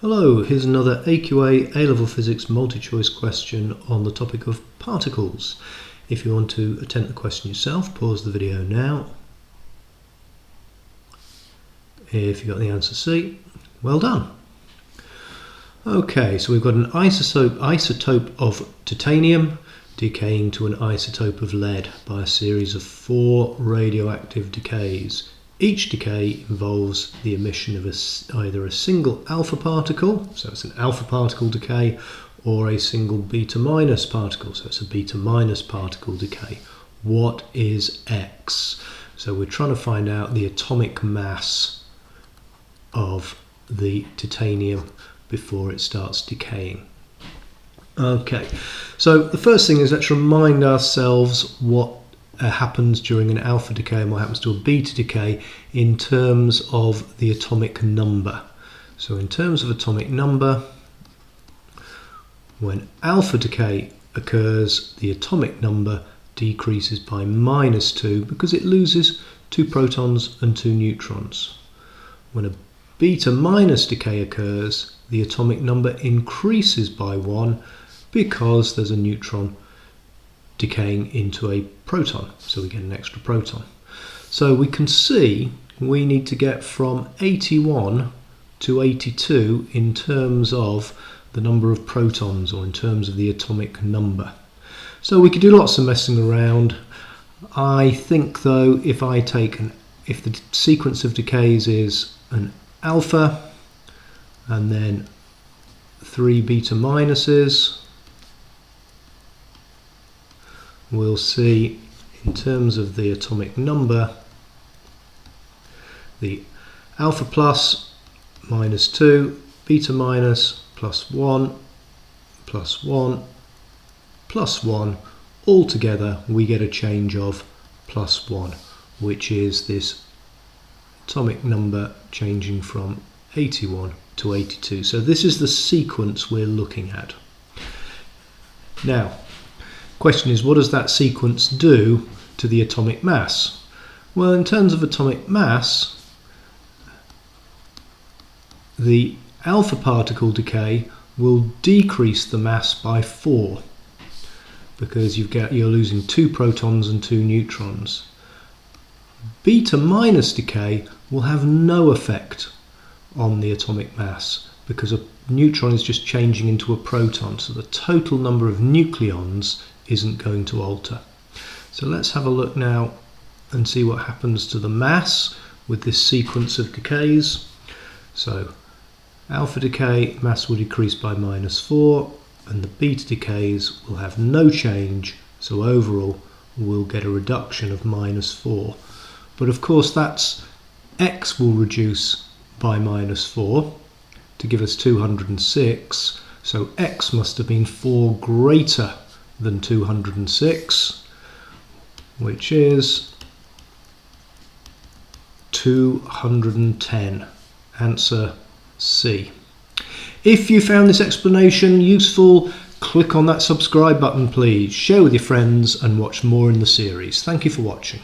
Hello, here's another AQA A-level Physics multi-choice question on the topic of particles. If you want to attempt the question yourself, pause the video now. If you got the answer C, well done. Okay, so we've got an isotope of titanium decaying to an isotope of lead by a series of 4 radioactive decays. Each decay involves the emission of either a single alpha particle, so it's an alpha particle decay, or a single beta minus particle, so it's a beta minus particle decay. What is X? So we're trying to find out the atomic mass of the titanium before it starts decaying. Okay, so the first thing is let's remind ourselves what happens during an alpha decay and what happens to a beta decay in terms of the atomic number. So in terms of atomic number, when alpha decay occurs, the atomic number decreases by -2 because it loses 2 protons and 2 neutrons. When a beta minus decay occurs, the atomic number increases by 1 because there's a neutron decaying into a proton, so we get an extra proton. So we can see we need to get from 81 to 82 in terms of the number of protons, or in terms of the atomic number. So we could do lots of messing around. I think though, if the sequence of decays is an alpha and then 3 beta minuses, we'll see in terms of the atomic number, the alpha plus -2, beta minus +1, +1, +1, altogether we get a change of +1, which is this atomic number changing from 81 to 82. So this is the sequence we're looking at. Now, question is, what does that sequence do to the atomic mass? Well, in terms of atomic mass, the alpha particle decay will decrease the mass by 4 because you're losing 2 protons and 2 neutrons. Beta minus decay will have no effect on the atomic mass because a neutron is just changing into a proton, so the total number of nucleons isn't going to alter. So let's have a look now and see what happens to the mass with this sequence of decays. So alpha decay, mass will decrease by -4, and the beta decays will have no change, so overall we'll get a reduction of -4. But of course that's X will reduce by -4 to give us 206, so X must have been 4 greater than 206, which is 210. Answer C. If you found this explanation useful, click on that subscribe button please, share with your friends and watch more in the series. Thank you for watching.